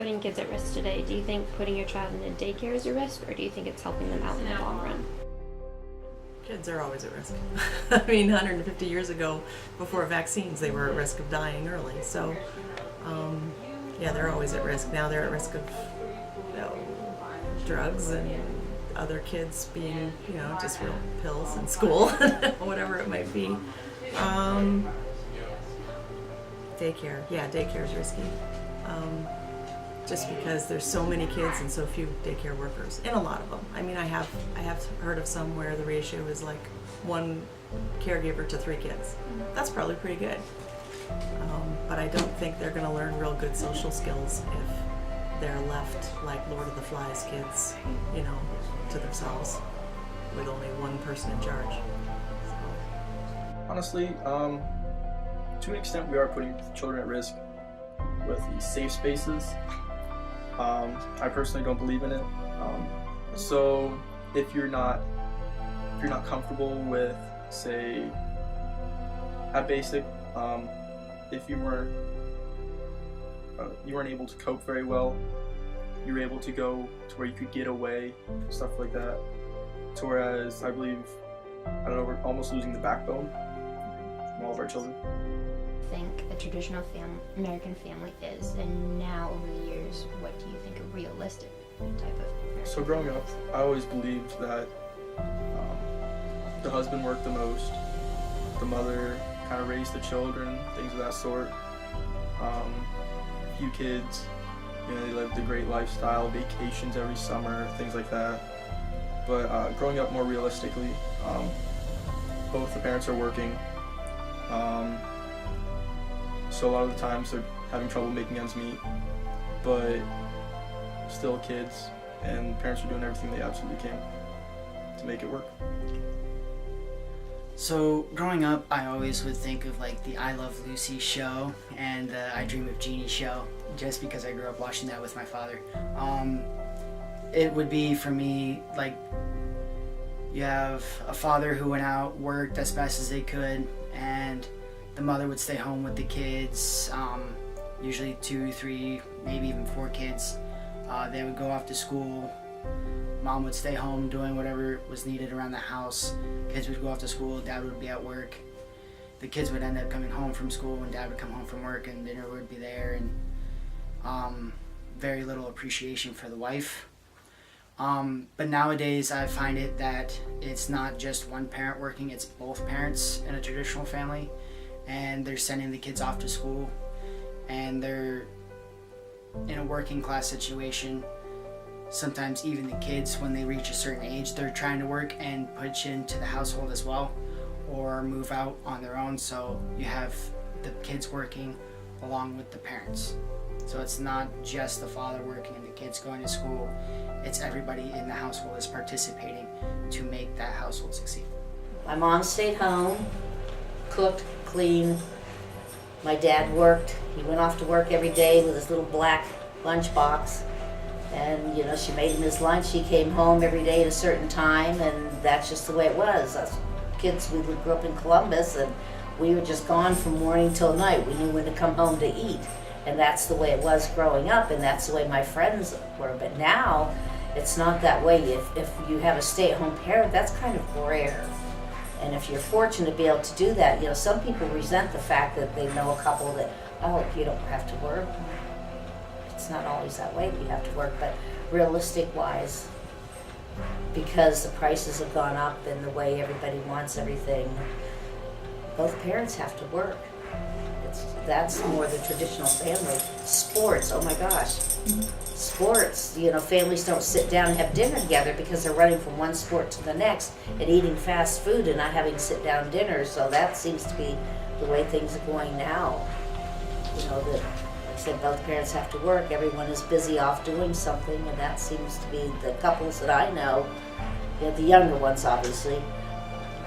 Putting kids at risk today, do you think putting your child in a daycare is a risk, or do you think it's helping them out in the long run? Kids are always at risk. I mean, 150 years ago, before vaccines, they were at risk of dying early. So, yeah, they're always at risk. Now they're at risk of, drugs and other kids being, just real pills in school, whatever it might be. Daycare, yeah, daycare is risky. Just because there's so many kids and so few daycare workers, and a lot of them. I mean, I have heard of some where the ratio is like one caregiver to 3 kids. That's probably pretty good. But I don't think they're going to learn real good social skills if they're left like Lord of the Flies kids, to themselves with only one person in charge. Honestly, to an extent, we are putting children at risk with these safe spaces. I personally don't believe in it. So if you're not comfortable with, say, at basic, if you weren't able to cope very well, you were able to go to where you could get away, stuff like that. To whereas I believe, we're almost losing the backbone from all of our children. Think a traditional American family is, and now over the years, what do you think a realistic type of American So growing family up, is? I always believed that the husband worked the most, the mother kind of raised the children, things of that sort. Few kids, they lived a great lifestyle, vacations every summer, things like that. But growing up more realistically, both the parents are working. So a lot of the times they're having trouble making ends meet, but still kids, and parents are doing everything they absolutely can to make it work. So growing up, I always would think of like the I Love Lucy show and the I Dream of Jeannie show, just because I grew up watching that with my father. It would be for me like you have a father who went out, worked as best as they could, and the mother would stay home with the kids, usually 2, 3, maybe even 4 kids. They would go off to school. Mom would stay home doing whatever was needed around the house. Kids would go off to school, dad would be at work. The kids would end up coming home from school when dad would come home from work, and dinner would be there, and very little appreciation for the wife. But nowadays I find it that it's not just one parent working, it's both parents in a traditional family, and they're sending the kids off to school, and they're in a working class situation. Sometimes even the kids, when they reach a certain age, they're trying to work and pitch into the household as well, or move out on their own. So you have the kids working along with the parents. So it's not just the father working and the kids going to school, it's everybody in the household is participating to make that household succeed. My mom stayed home, cooked, cleaned. My dad worked. He went off to work every day with his little black lunchbox. And, she made him his lunch. He came home every day at a certain time, and that's just the way it was. Us kids, we grew up in Columbus, and we were just gone from morning till night. We knew when to come home to eat. And that's the way it was growing up, and that's the way my friends were. But now, it's not that way. If you have a stay-at-home parent, that's kind of rare. And if you're fortunate to be able to do that, some people resent the fact that they know a couple that, you don't have to work. It's not always that way that you have to work, but realistic-wise, because the prices have gone up and the way everybody wants everything, both parents have to work. That's more the traditional family. Sports, oh my gosh. Sports, families don't sit down and have dinner together because they're running from one sport to the next and eating fast food and not having sit-down dinners. So that seems to be the way things are going now. That, like I said, both parents have to work. Everyone is busy off doing something, and that seems to be the couples that I know, the younger ones obviously,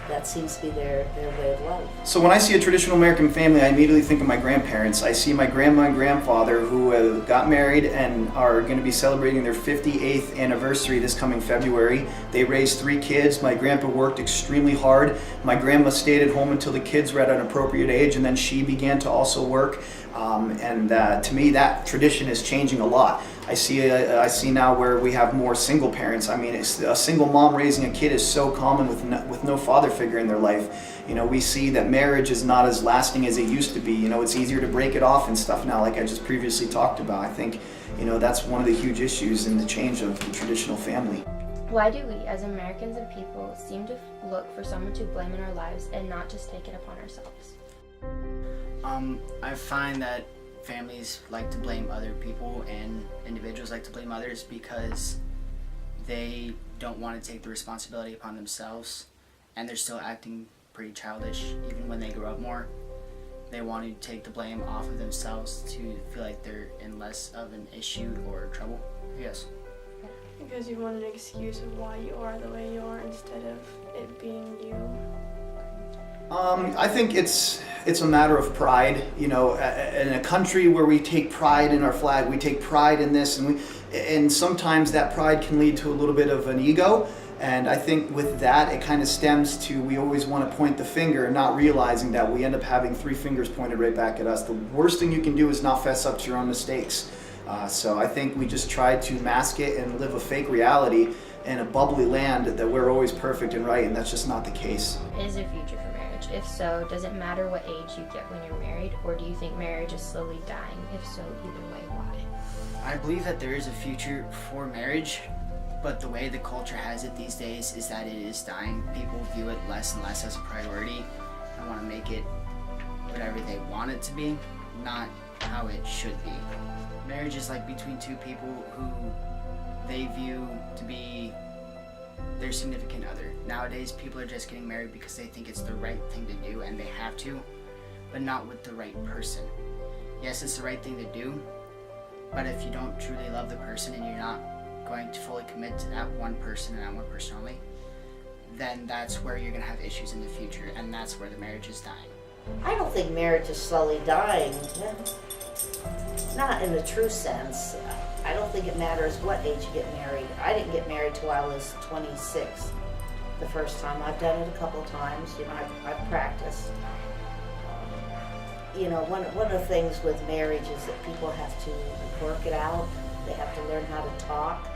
that seems to be their way of life. So when I see a traditional American family, I immediately think of my grandparents. I see my grandma and grandfather who got married and are going to be celebrating their 58th anniversary this coming February. They raised 3 kids. My grandpa worked extremely hard. My grandma stayed at home until the kids were at an appropriate age, and then she began to also work. To me, that tradition is changing a lot. I see now where we have more single parents. I mean, it's, a single mom raising a kid is so common with no father figure in their life. You know, we see that marriage is not as lasting as it used to be. You know, it's easier to break it off and stuff now, like I just previously talked about. I think, you know, that's one of the huge issues in the change of the traditional family. Why do we, as Americans and people, seem to look for someone to blame in our lives and not just take it upon ourselves? I find that families like to blame other people and individuals like to blame others because they don't want to take the responsibility upon themselves, and they're still acting pretty childish even when they grow up more. They want to take the blame off of themselves to feel like they're in less of an issue or trouble. Yes. Because you want an excuse of why you are the way you are instead of it being you. I think it's a matter of pride. You know, in a country where we take pride in our flag, we take pride in this, and sometimes that pride can lead to a little bit of an ego. And I think with that, it kind of stems to, we always want to point the finger and not realizing that we end up having 3 fingers pointed right back at us. The worst thing you can do is not fess up to your own mistakes. So I think we just try to mask it and live a fake reality in a bubbly land that we're always perfect and right, and that's just not the case. Is there a future for marriage? If so, does it matter what age you get when you're married, or do you think marriage is slowly dying? If so, either way, why? I believe that there is a future for marriage, but the way the culture has it these days is that it is dying. People view it less and less as a priority and want to make it whatever they want it to be, not how it should be. Marriage is like between two people who they view to be their significant other. Nowadays, people are just getting married because they think it's the right thing to do and they have to, but not with the right person. Yes, it's the right thing to do, but if you don't truly love the person and you're not going to fully commit to that one person and that one person only, then that's where you're going to have issues in the future, and that's where the marriage is dying. I don't think marriage is slowly dying. Not in the true sense. I don't think it matters what age you get married. I didn't get married till I was 26 the first time. I've done it a couple of times. You know, I've practiced. You know, one of the things with marriage is that people have to work it out. They have to learn how to talk.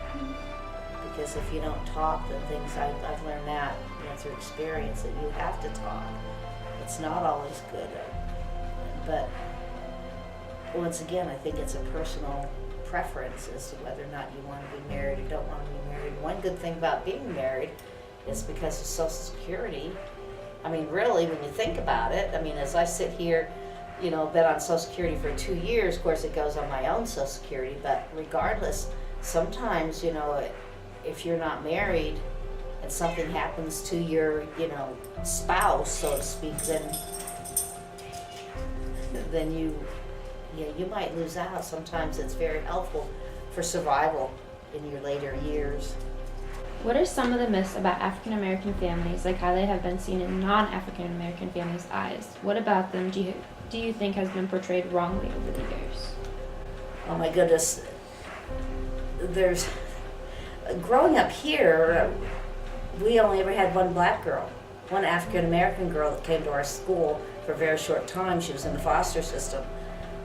Because if you don't talk, then things, I've learned that, you know, through experience, that you have to talk. It's not always good. But once again, I think it's a personal preference as to whether or not you want to be married or don't want to be married. One good thing about being married is because of Social Security. I mean, really, when you think about it, I mean, as I sit here, you know, been on Social Security for 2 years, of course it goes on my own Social Security, but regardless, sometimes, you know, if you're not married and something happens to your, you know, spouse, so to speak, then you might lose out. Sometimes it's very helpful for survival in your later years. What are some of the myths about African American families, like how they have been seen in non-African American families' eyes? What about them do you think has been portrayed wrongly over the years? Oh my goodness. Growing up here, we only ever had one black girl, one African American girl that came to our school for a very short time. She was in the foster system.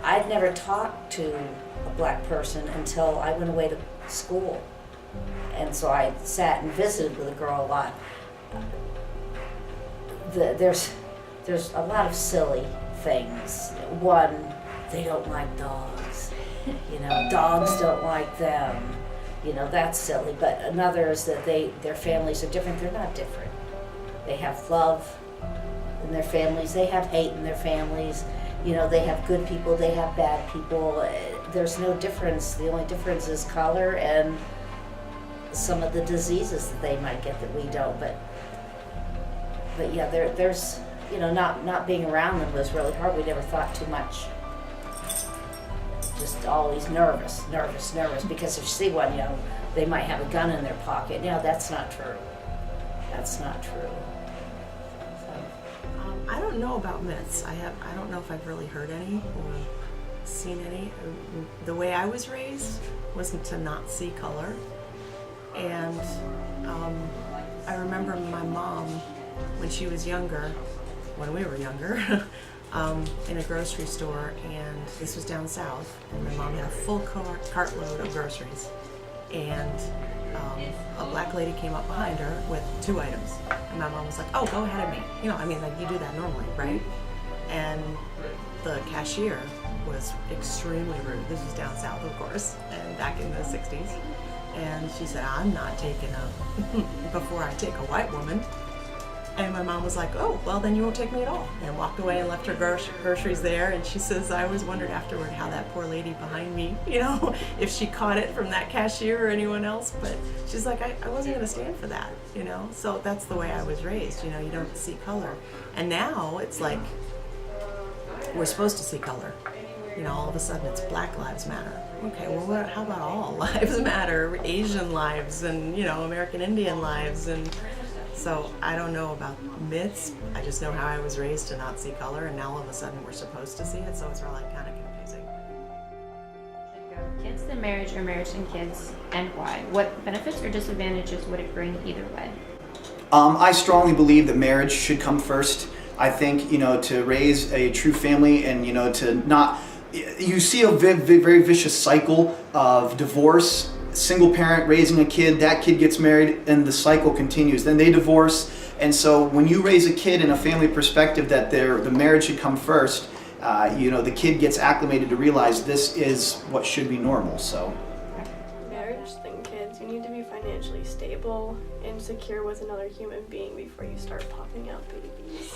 I'd never talked to a black person until I went away to school. And so I sat and visited with a girl a lot. There's a lot of silly things. One, they don't like dogs. You know, dogs don't like them. You know, that's silly. But another is that their families are different. They're not different. They have love in their families. They have hate in their families. You know, they have good people. They have bad people. There's no difference. The only difference is color and some of the diseases that they might get that we don't. But yeah, there's, you know, not being around them was really hard. We never thought too much. Just always nervous, because if you see one, you know, they might have a gun in their pocket. No, that's not true. That's not true. So. I don't know about myths. I don't know if I've really heard any or seen any. The way I was raised wasn't to not see color. And I remember my mom, when she was younger, when we were younger, in a grocery store, and this was down south, and my mom had a full cartload of groceries, and a black lady came up behind her with 2 items, and my mom was like, oh, go ahead of me. You know, I mean, like, you do that normally, right? And the cashier was extremely rude. This was down south, of course, and back in the 60s. And she said, I'm not taking before I take a white woman. And my mom was like, oh, well, then you won't take me at all. And walked away and left her groceries there. And she says, I always wondered afterward how that poor lady behind me, you know, if she caught it from that cashier or anyone else. But she's like, I wasn't going to stand for that, you know. So that's the way I was raised, you know, you don't see color. And now it's like, we're supposed to see color. You know, all of a sudden it's Black Lives Matter. Okay, well, how about all lives matter? Asian lives and, you know, American Indian lives. And so I don't know about myths. I just know how I was raised to not see color, and now all of a sudden we're supposed to see it. So it's really kind of confusing. Kids to marriage or marriage and kids, and why? What benefits or disadvantages would it bring either way? I strongly believe that marriage should come first. I think, you know, to raise a true family and, you know, to not, you see a very vicious cycle of divorce, single parent raising a kid, that kid gets married, and the cycle continues. Then they divorce. And so when you raise a kid in a family perspective that the marriage should come first, you know, the kid gets acclimated to realize this is what should be normal. So Marriage than kids, you need to be financially stable and secure with another human being before you start popping out babies.